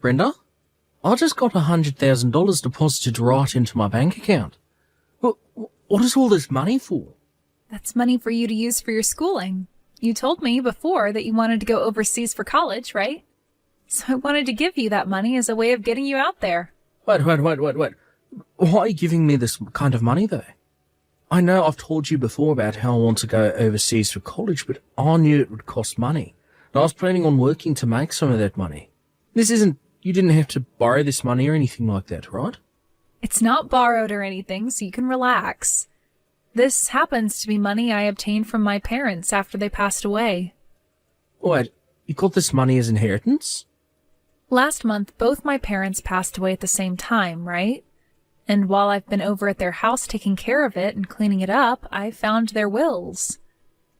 Brenda, I just got $100,000 deposited right into my bank account. What is all this money for? That's money for you to use for your schooling. You told me before that you wanted to go overseas for college, right? So I wanted to give you that money as a way of getting you out there. Wait. Why are you giving me this kind of money, though? I know I've told you before about how I want to go overseas for college, but I knew it would cost money. And I was planning on working to make some of that money. You didn't have to borrow this money or anything like that, right? It's not borrowed or anything, so you can relax. This happens to be money I obtained from my parents after they passed away. Wait, you got this money as inheritance? Last month, both my parents passed away at the same time, right? And while I've been over at their house taking care of it and cleaning it up, I found their wills.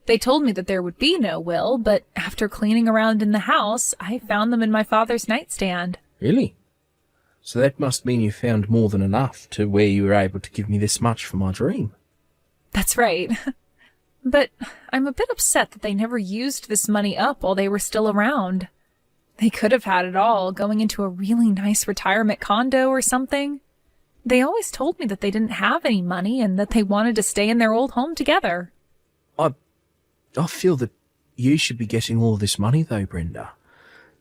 They told me that there would be no will, but after cleaning around in the house, I found them in my father's nightstand. Really? So that must mean you found more than enough to where you were able to give me this much for my dream. That's right. But I'm a bit upset that they never used this money up while they were still around. They could have had it all, going into a really nice retirement condo or something. They always told me that they didn't have any money and that they wanted to stay in their old home together. I feel that you should be getting all this money, though, Brenda.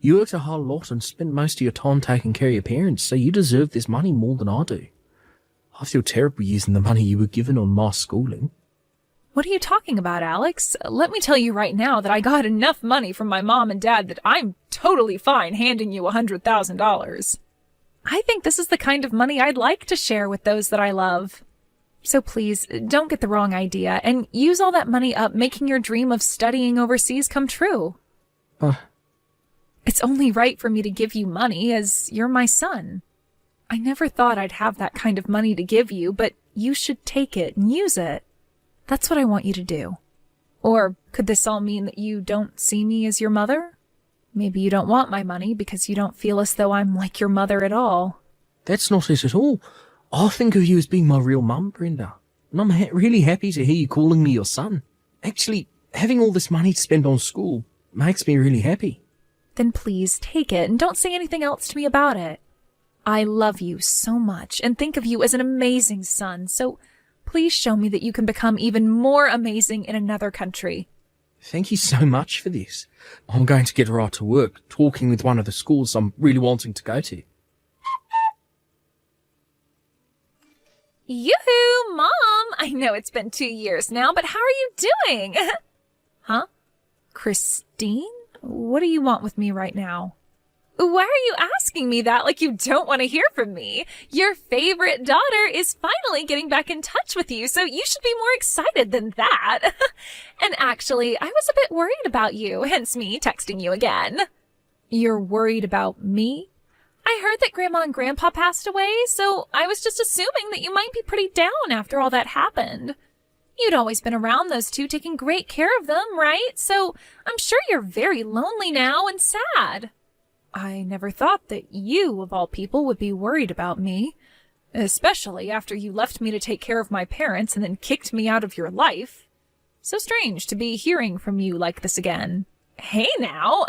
You worked a whole lot and spent most of your time taking care of your parents, so you deserve this money more than I do. I feel terrible using the money you were given on my schooling. What are you talking about, Alex? Let me tell you right now that I got enough money from my mom and dad that I'm totally fine handing you $100,000. I think this is the kind of money I'd like to share with those that I love. So please, don't get the wrong idea and use all that money up making your dream of studying overseas come true. It's only right for me to give you money as you're my son. I never thought I'd have that kind of money to give you, but you should take it and use it. That's what I want you to do. Or could this all mean that you don't see me as your mother? Maybe you don't want my money because you don't feel as though I'm like your mother at all. That's not it at all. I think of you as being my real mum, Brenda. And I'm really happy to hear you calling me your son. Actually, having all this money to spend on school makes me really happy. Then please take it and don't say anything else to me about it. I love you so much and think of you as an amazing son, so please show me that you can become even more amazing in another country. Thank you so much for this. I'm going to get right to work talking with one of the schools I'm really wanting to go to. Yoo-hoo, Mom! I know it's been 2 years now, but how are you doing? Huh? Christine? What do you want with me right now? Why are you asking me that like you don't want to hear from me? Your favorite daughter is finally getting back in touch with you, so you should be more excited than that. And actually, I was a bit worried about you, hence me texting you again. You're worried about me? I heard that Grandma and Grandpa passed away, so I was just assuming that you might be pretty down after all that happened. You'd always been around those two, taking great care of them, right? So I'm sure you're very lonely now and sad. I never thought that you, of all people, would be worried about me, especially after you left me to take care of my parents and then kicked me out of your life. So strange to be hearing from you like this again. Hey now,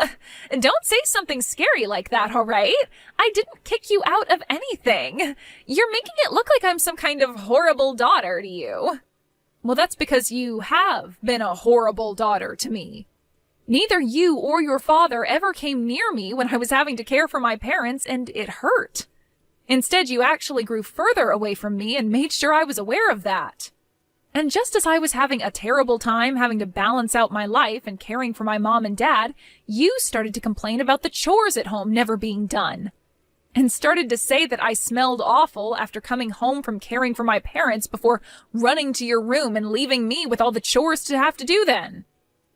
don't say something scary like that, all right? I didn't kick you out of anything. You're making it look like I'm some kind of horrible daughter to you. Well, that's because you have been a horrible daughter to me. Neither you or your father ever came near me when I was having to care for my parents, and it hurt. Instead, you actually grew further away from me and made sure I was aware of that. And just as I was having a terrible time having to balance out my life and caring for my mom and dad, you started to complain about the chores at home never being done. And started to say that I smelled awful after coming home from caring for my parents before running to your room and leaving me with all the chores to have to do then.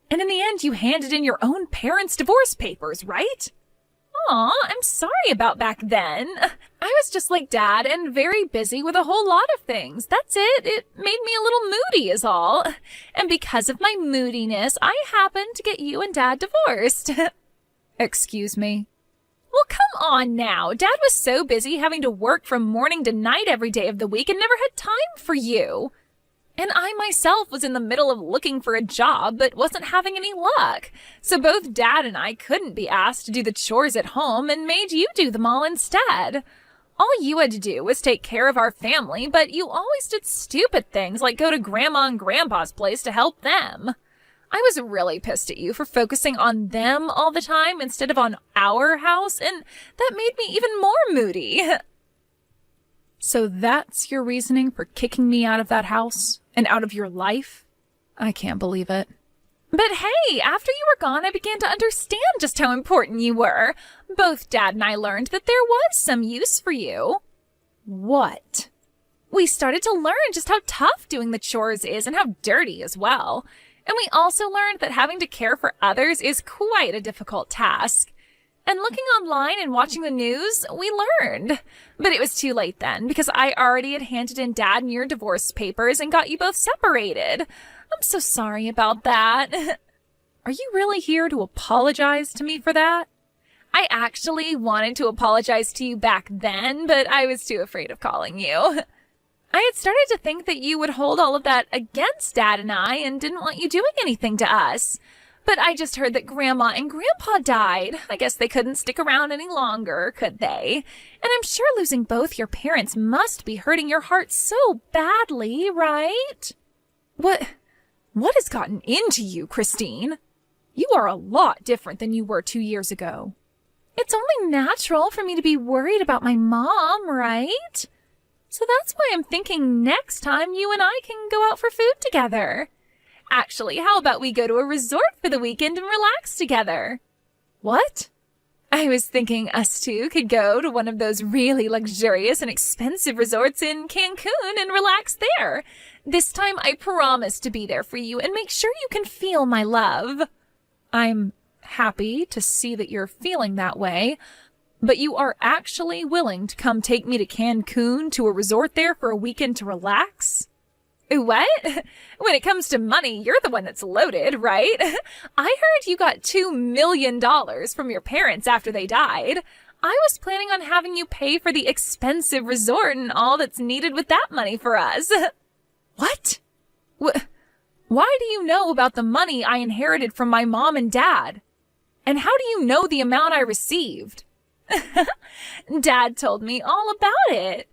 And in the end, you handed in your own parents' divorce papers, right? Aw, I'm sorry about back then. I was just like Dad and very busy with a whole lot of things. That's it. It made me a little moody is all. And because of my moodiness, I happened to get you and Dad divorced. Excuse me? Well, come on now. Dad was so busy having to work from morning to night every day of the week and never had time for you. And I myself was in the middle of looking for a job, but wasn't having any luck. So both Dad and I couldn't be asked to do the chores at home and made you do them all instead. All you had to do was take care of our family, but you always did stupid things like go to Grandma and Grandpa's place to help them. I was really pissed at you for focusing on them all the time instead of on our house, and that made me even more moody. So that's your reasoning for kicking me out of that house and out of your life? I can't believe it. But hey, after you were gone, I began to understand just how important you were. Both Dad and I learned that there was some use for you. What? We started to learn just how tough doing the chores is and how dirty as well. And we also learned that having to care for others is quite a difficult task. And looking online and watching the news, we learned. But it was too late then, because I already had handed in Dad and your divorce papers and got you both separated. I'm so sorry about that. Are you really here to apologize to me for that? I actually wanted to apologize to you back then, but I was too afraid of calling you. I had started to think that you would hold all of that against Dad and I and didn't want you doing anything to us. But I just heard that Grandma and Grandpa died. I guess they couldn't stick around any longer, could they? And I'm sure losing both your parents must be hurting your heart so badly, right? What has gotten into you, Christine? You are a lot different than you were 2 years ago. It's only natural for me to be worried about my mom, right? So that's why I'm thinking next time you and I can go out for food together. Actually, how about we go to a resort for the weekend and relax together? What? I was thinking us two could go to one of those really luxurious and expensive resorts in Cancun and relax there. This time I promise to be there for you and make sure you can feel my love. I'm happy to see that you're feeling that way, but you are actually willing to come take me to Cancun to a resort there for a weekend to relax? What? When it comes to money, you're the one that's loaded, right? I heard you got $2 million from your parents after they died. I was planning on having you pay for the expensive resort and all that's needed with that money for us. What? Why do you know about the money I inherited from my mom and dad? And how do you know the amount I received? Dad told me all about it.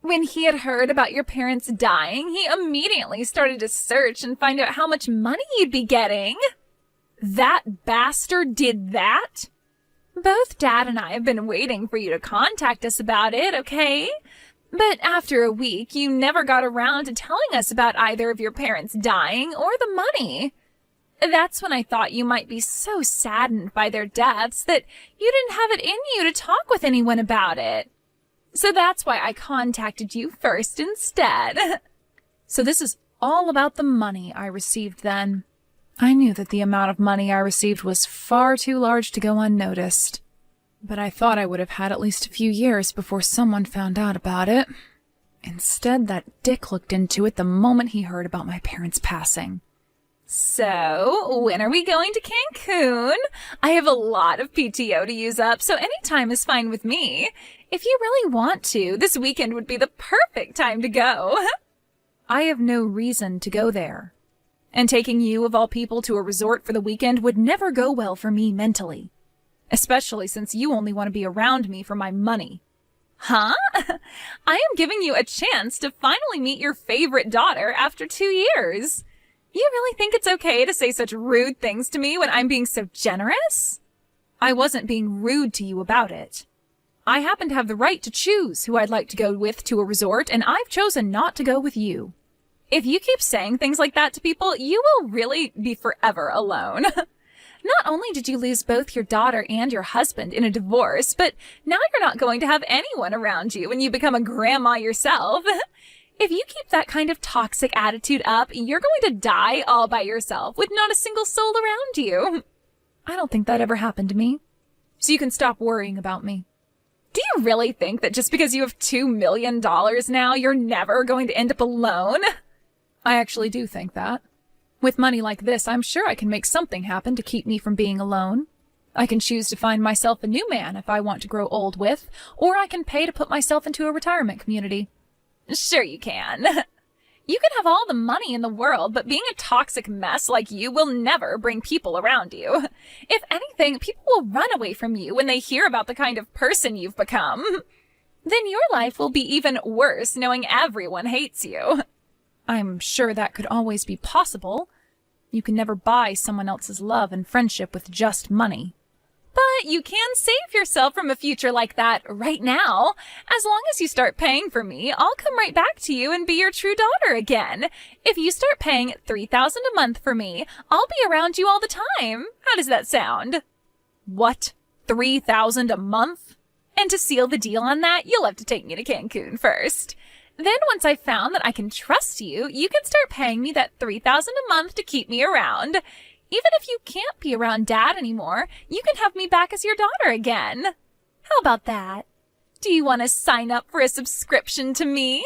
When he had heard about your parents dying, he immediately started to search and find out how much money you'd be getting. That bastard did that? Both Dad and I have been waiting for you to contact us about it, okay? But after a week, you never got around to telling us about either of your parents dying or the money. That's when I thought you might be so saddened by their deaths that you didn't have it in you to talk with anyone about it. So that's why I contacted you first instead. So this is all about the money I received then. I knew that the amount of money I received was far too large to go unnoticed. But I thought I would have had at least a few years before someone found out about it. Instead, that dick looked into it the moment he heard about my parents' passing. So, when are we going to Cancun? I have a lot of PTO to use up, so any time is fine with me. If you really want to, this weekend would be the perfect time to go. I have no reason to go there. And taking you, of all people, to a resort for the weekend would never go well for me mentally. Especially since you only want to be around me for my money. Huh? I am giving you a chance to finally meet your favorite daughter after 2 years. You really think it's okay to say such rude things to me when I'm being so generous? I wasn't being rude to you about it. I happen to have the right to choose who I'd like to go with to a resort, and I've chosen not to go with you. If you keep saying things like that to people, you will really be forever alone. Not only did you lose both your daughter and your husband in a divorce, but now you're not going to have anyone around you when you become a grandma yourself. If you keep that kind of toxic attitude up, you're going to die all by yourself with not a single soul around you. I don't think that ever happened to me. So you can stop worrying about me. Do you really think that just because you have $2 million now, you're never going to end up alone? I actually do think that. With money like this, I'm sure I can make something happen to keep me from being alone. I can choose to find myself a new man if I want to grow old with, or I can pay to put myself into a retirement community. Sure you can. You can have all the money in the world, but being a toxic mess like you will never bring people around you. If anything, people will run away from you when they hear about the kind of person you've become. Then your life will be even worse knowing everyone hates you. I'm sure that could always be possible. You can never buy someone else's love and friendship with just money. But you can save yourself from a future like that right now. As long as you start paying for me, I'll come right back to you and be your true daughter again. If you start paying $3,000 a month for me, I'll be around you all the time. How does that sound? What? $3,000 a month? And to seal the deal on that, you'll have to take me to Cancun first. Then once I've found that I can trust you, you can start paying me that $3,000 a month to keep me around. Even if you can't be around Dad anymore, you can have me back as your daughter again. How about that? Do you want to sign up for a subscription to me?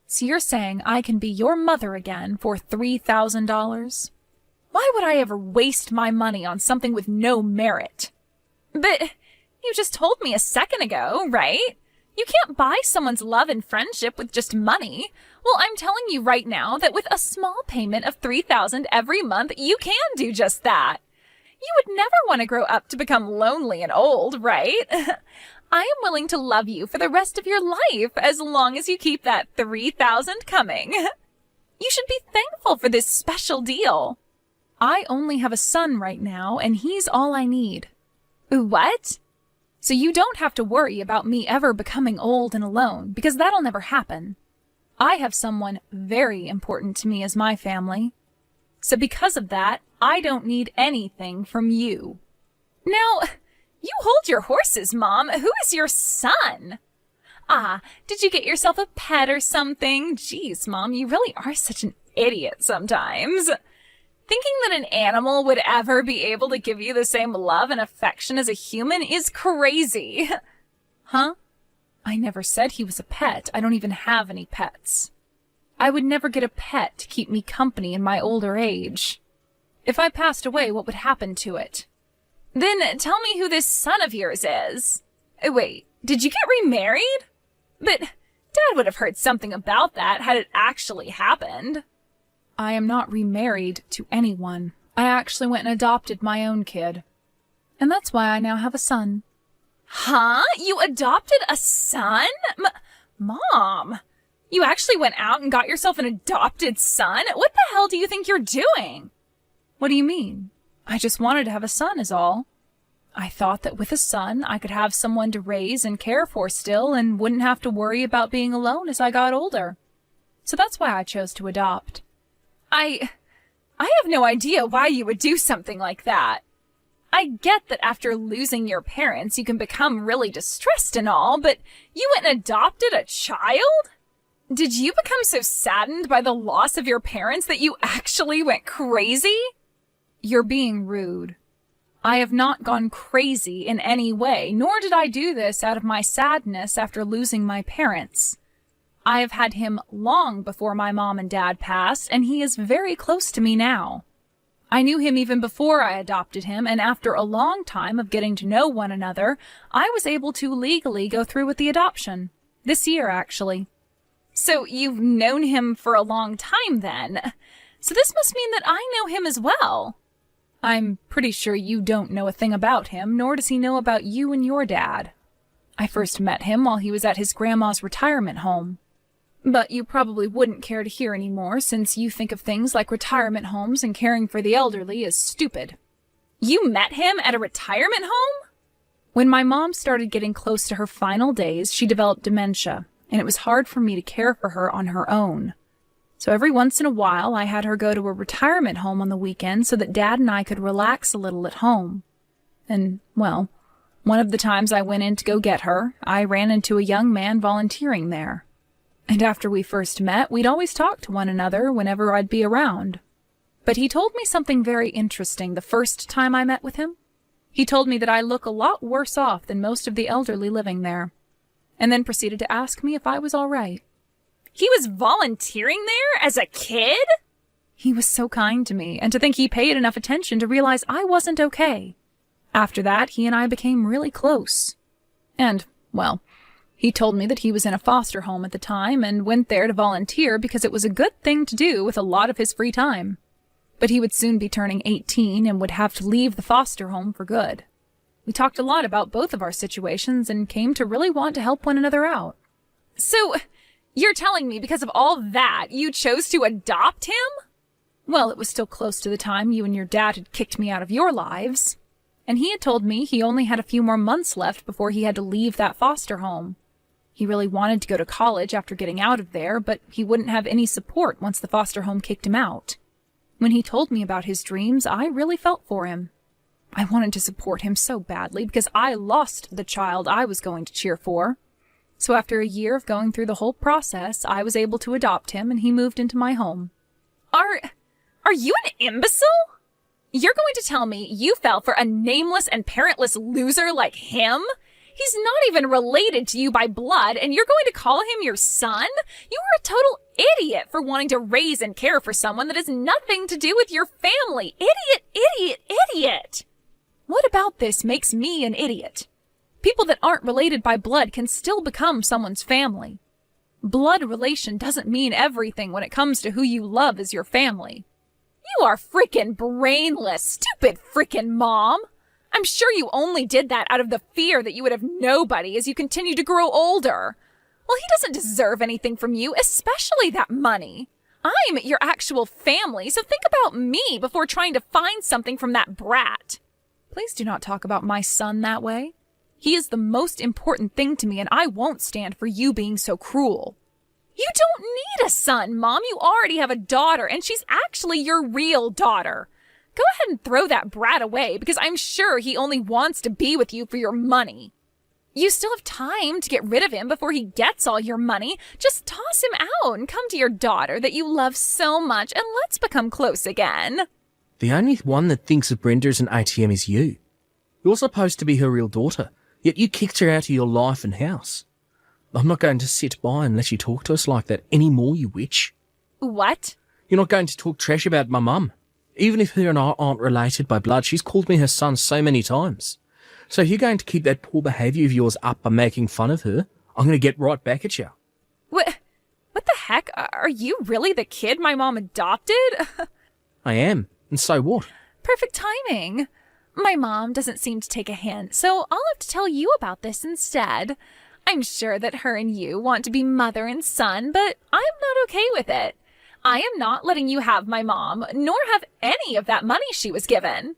So you're saying I can be your mother again for $3,000? Why would I ever waste my money on something with no merit? But you just told me a second ago, right? You can't buy someone's love and friendship with just money. Well, I'm telling you right now that with a small payment of $3,000 every month, you can do just that. You would never want to grow up to become lonely and old, right? I am willing to love you for the rest of your life as long as you keep that $3,000 coming. You should be thankful for this special deal. I only have a son right now, and he's all I need. What? So you don't have to worry about me ever becoming old and alone, because that'll never happen. I have someone very important to me as my family. So because of that, I don't need anything from you. Now, you hold your horses, Mom. Who is your son? Ah, did you get yourself a pet or something? Jeez, Mom, you really are such an idiot sometimes. Thinking that an animal would ever be able to give you the same love and affection as a human is crazy. Huh? I never said he was a pet. I don't even have any pets. I would never get a pet to keep me company in my older age. If I passed away, what would happen to it? Then tell me who this son of yours is. Wait, did you get remarried? But Dad would have heard something about that had it actually happened. I am not remarried to anyone. I actually went and adopted my own kid. And that's why I now have a son. Huh? You adopted a son? Mom, you actually went out and got yourself an adopted son? What the hell do you think you're doing? What do you mean? I just wanted to have a son is all. I thought that with a son, I could have someone to raise and care for still and wouldn't have to worry about being alone as I got older. So that's why I chose to adopt. I have no idea why you would do something like that. I get that after losing your parents, you can become really distressed and all, but you went and adopted a child? Did you become so saddened by the loss of your parents that you actually went crazy? You're being rude. I have not gone crazy in any way, nor did I do this out of my sadness after losing my parents. I have had him long before my mom and dad passed, and he is very close to me now. I knew him even before I adopted him, and after a long time of getting to know one another, I was able to legally go through with the adoption. This year, actually. So you've known him for a long time, then. So this must mean that I know him as well. I'm pretty sure you don't know a thing about him, nor does he know about you and your dad. I first met him while he was at his grandma's retirement home. But you probably wouldn't care to hear any more, since you think of things like retirement homes and caring for the elderly as stupid. You met him at a retirement home? When my mom started getting close to her final days, she developed dementia, and it was hard for me to care for her on her own. So every once in a while, I had her go to a retirement home on the weekend so that Dad and I could relax a little at home. And, well, one of the times I went in to go get her, I ran into a young man volunteering there. And after we first met, we'd always talk to one another whenever I'd be around. But he told me something very interesting the first time I met with him. He told me that I look a lot worse off than most of the elderly living there, and then proceeded to ask me if I was all right. He was volunteering there as a kid? He was so kind to me, and to think he paid enough attention to realize I wasn't okay. After that, he and I became really close. And, well, He told me that he was in a foster home at the time and went there to volunteer because it was a good thing to do with a lot of his free time. But he would soon be turning 18 and would have to leave the foster home for good. We talked a lot about both of our situations and came to really want to help one another out. So, you're telling me because of all that, you chose to adopt him? Well, it was still close to the time you and your dad had kicked me out of your lives. And he had told me he only had a few more months left before he had to leave that foster home. He really wanted to go to college after getting out of there, but he wouldn't have any support once the foster home kicked him out. When he told me about his dreams, I really felt for him. I wanted to support him so badly because I lost the child I was going to cheer for. So after a year of going through the whole process, I was able to adopt him and he moved into my home. Are you an imbecile? You're going to tell me you fell for a nameless and parentless loser like him? He's not even related to you by blood, and you're going to call him your son? You are a total idiot for wanting to raise and care for someone that has nothing to do with your family. Idiot, idiot, idiot! What about this makes me an idiot? People that aren't related by blood can still become someone's family. Blood relation doesn't mean everything when it comes to who you love as your family. You are frickin' brainless, stupid frickin' mom. I'm sure you only did that out of the fear that you would have nobody as you continue to grow older. Well, he doesn't deserve anything from you, especially that money. I'm your actual family, so think about me before trying to find something from that brat. Please do not talk about my son that way. He is the most important thing to me, and I won't stand for you being so cruel. You don't need a son, Mom. You already have a daughter, and she's actually your real daughter. Go ahead and throw that brat away, because I'm sure he only wants to be with you for your money. You still have time to get rid of him before he gets all your money. Just toss him out and come to your daughter that you love so much, and let's become close again. The only one that thinks of Brenda as an ATM is you. You're supposed to be her real daughter, yet you kicked her out of your life and house. I'm not going to sit by and let you talk to us like that anymore, you witch. What? You're not going to talk trash about my mum. Even if her and I aren't related by blood, she's called me her son so many times. So if you're going to keep that poor behaviour of yours up by making fun of her, I'm going to get right back at you. What the heck? Are you really the kid my mom adopted? I am. And so what? Perfect timing. My mom doesn't seem to take a hint, so I'll have to tell you about this instead. I'm sure that her and you want to be mother and son, but I'm not okay with it. I am not letting you have my mom, nor have any of that money she was given.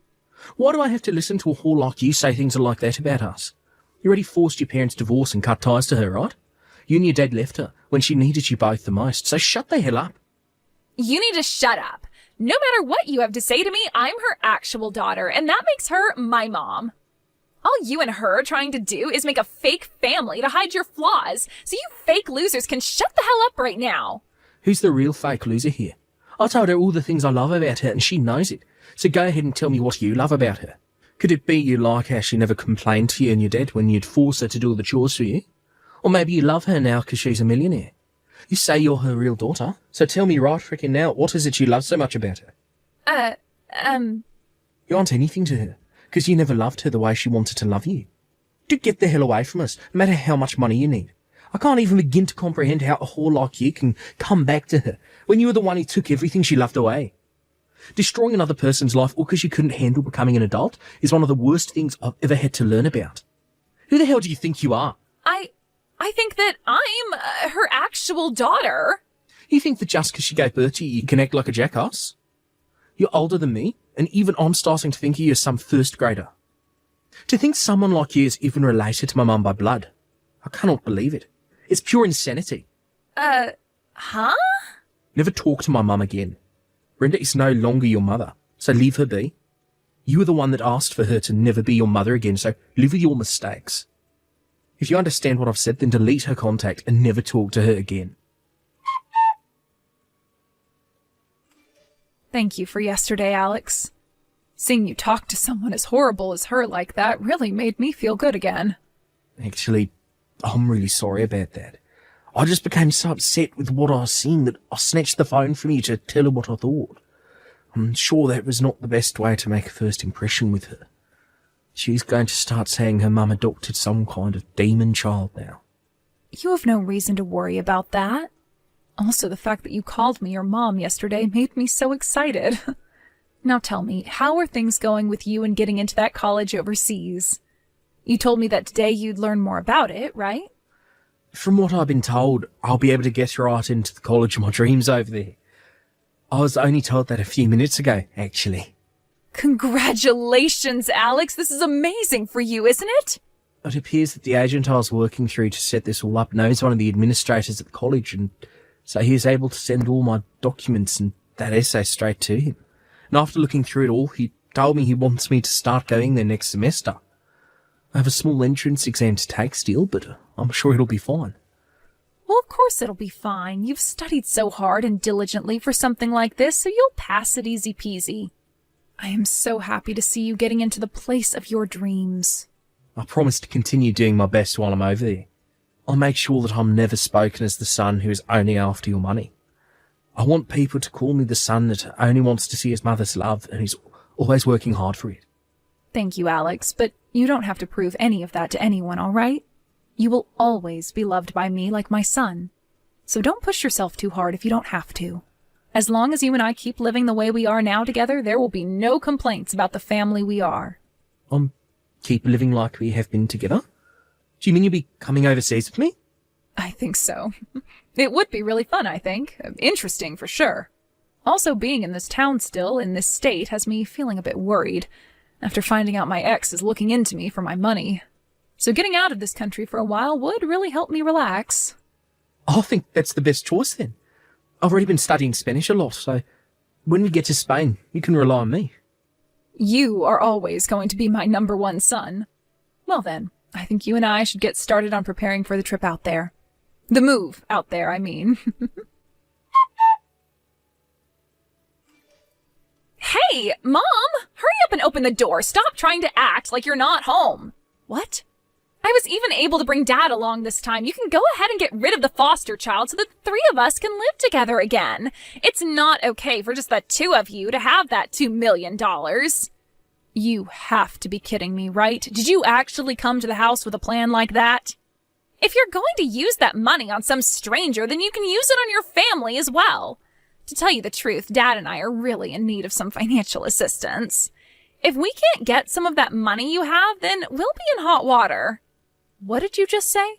Why do I have to listen to a whore like you say things like that about us? You already forced your parents' divorce and cut ties to her, right? You and your dad left her when she needed you both the most, so shut the hell up. You need to shut up. No matter what you have to say to me, I'm her actual daughter, and that makes her my mom. All you and her are trying to do is make a fake family to hide your flaws, so you fake losers can shut the hell up right now. Who's the real fake loser here? I told her all the things I love about her and she knows it. So go ahead and tell me what you love about her. Could it be you like how she never complained to you and your dad when you'd force her to do all the chores for you? Or maybe you love her now because she's a millionaire. You say you're her real daughter, so tell me right frickin' now, what is it you love so much about her? You aren't anything to her, because you never loved her the way she wanted to love you. Do get the hell away from us, no matter how much money you need. I can't even begin to comprehend how a whore like you can come back to her when you were the one who took everything she loved away. Destroying another person's life all because you couldn't handle becoming an adult is one of the worst things I've ever had to learn about. Who the hell do you think you are? I think that I'm her actual daughter. You think that just because she gave birth to you, you can act like a jackass? You're older than me, and even I'm starting to think of you as some first grader. To think someone like you is even related to my mum by blood, I cannot believe it. It's pure insanity. Huh? Never talk to my mum again. Brenda is no longer your mother, so leave her be. You were the one that asked for her to never be your mother again, so live with your mistakes. If you understand what I've said, then delete her contact and never talk to her again. Thank you for yesterday, Alex. Seeing you talk to someone as horrible as her like that really made me feel good again. Actually, I'm really sorry about that. I just became so upset with what I was seeing that I snatched the phone from you to tell her what I thought. I'm sure that was not the best way to make a first impression with her. She's going to start saying her mum adopted some kind of demon child now. You have no reason to worry about that. Also, the fact that you called me your mom yesterday made me so excited. Now tell me, how are things going with you and getting into that college overseas? You told me that today you'd learn more about it, right? From what I've been told, I'll be able to get right into the college of my dreams over there. I was only told that a few minutes ago, actually. Congratulations, Alex. This is amazing for you, isn't it? It appears that the agent I was working through to set this all up knows one of the administrators at the college, and so he was able to send all my documents and that essay straight to him. And after looking through it all, he told me he wants me to start going there next semester. I have a small entrance exam to take still, but I'm sure it'll be fine. Well, of course it'll be fine. You've studied so hard and diligently for something like this, so you'll pass it easy peasy. I am so happy to see you getting into the place of your dreams. I promise to continue doing my best while I'm over there. I'll make sure that I'm never spoken as the son who is only after your money. I want people to call me the son that only wants to see his mother's love and is always working hard for it. Thank you, Alex, but you don't have to prove any of that to anyone, all right? You will always be loved by me like my son. So don't push yourself too hard if you don't have to. As long as you and I keep living the way we are now together, there will be no complaints about the family we are. Keep living like we have been together? Do you mean you'll be coming overseas with me? I think so. It would be really fun, I think. Interesting, for sure. Also, being in this town still, in this state, has me feeling a bit worried, after finding out my ex is looking into me for my money. So getting out of this country for a while would really help me relax. I think that's the best choice then. I've already been studying Spanish a lot, so when we get to Spain, you can rely on me. You are always going to be my number one son. Well then, I think you and I should get started on preparing for the trip out there. The move out there, I mean. Hey, Mom! Hurry up and open the door. Stop trying to act like you're not home. What? I was even able to bring Dad along this time. You can go ahead and get rid of the foster child so that the three of us can live together again. It's not okay for just the two of you to have that $2 million. You have to be kidding me, right? Did you actually come to the house with a plan like that? If you're going to use that money on some stranger, then you can use it on your family as well. To tell you the truth, Dad and I are really in need of some financial assistance. If we can't get some of that money you have, then we'll be in hot water. What did you just say?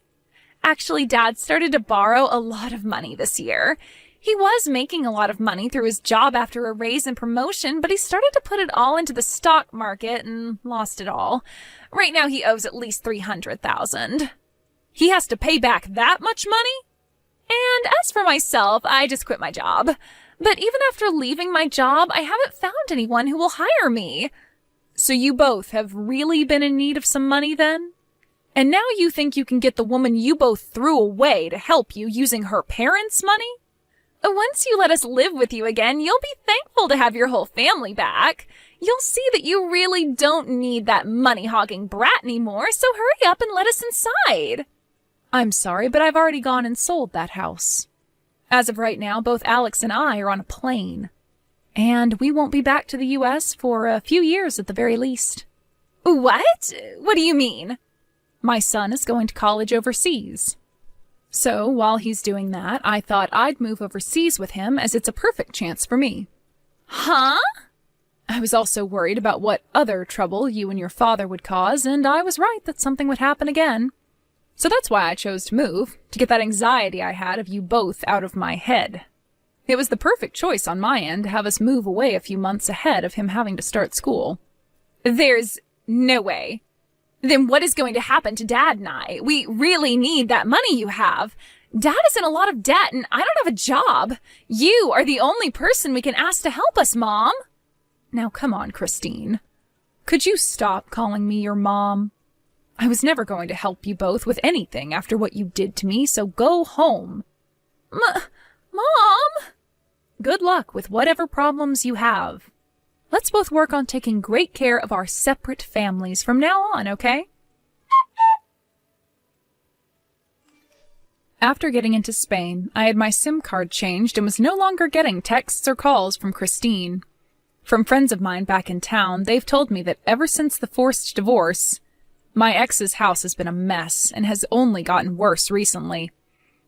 Actually, Dad started to borrow a lot of money this year. He was making a lot of money through his job after a raise and promotion, but he started to put it all into the stock market and lost it all. Right now he owes at least $300,000. He has to pay back that much money? And as for myself, I just quit my job. But even after leaving my job, I haven't found anyone who will hire me. So you both have really been in need of some money then? And now you think you can get the woman you both threw away to help you using her parents' money? Once you let us live with you again, you'll be thankful to have your whole family back. You'll see that you really don't need that money-hogging brat anymore, so hurry up and let us inside. I'm sorry, but I've already gone and sold that house. As of right now, both Alex and I are on a plane. And we won't be back to the U.S. for a few years at the very least. What? What do you mean? My son is going to college overseas. So, while he's doing that, I thought I'd move overseas with him as it's a perfect chance for me. Huh? I was also worried about what other trouble you and your father would cause, and I was right that something would happen again. So that's why I chose to move, to get that anxiety I had of you both out of my head. It was the perfect choice on my end to have us move away a few months ahead of him having to start school. There's no way. Then what is going to happen to Dad and I? We really need that money you have. Dad is in a lot of debt and I don't have a job. You are the only person we can ask to help us, Mom. Now come on, Christine. Could you stop calling me your mom? I was never going to help you both with anything after what you did to me, so go home. Mom! Good luck with whatever problems you have. Let's both work on taking great care of our separate families from now on, okay? After getting into Spain, I had my SIM card changed and was no longer getting texts or calls from Christine. From friends of mine back in town, they've told me that ever since the forced divorce, My ex's house has been a mess and has only gotten worse recently.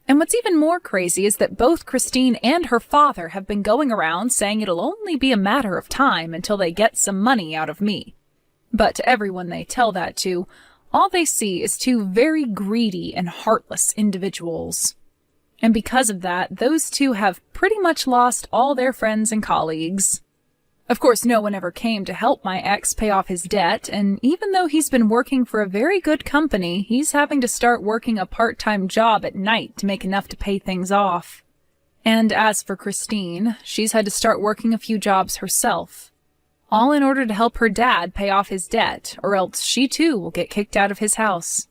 And what's even more crazy is that both Christine and her father have been going around saying it'll only be a matter of time until they get some money out of me. But to everyone they tell that to, all they see is two very greedy and heartless individuals. And because of that, those two have pretty much lost all their friends and colleagues. Of course, no one ever came to help my ex pay off his debt, and even though he's been working for a very good company, he's having to start working a part-time job at night to make enough to pay things off. And as for Christine, she's had to start working a few jobs herself, all in order to help her dad pay off his debt, or else she too will get kicked out of his house.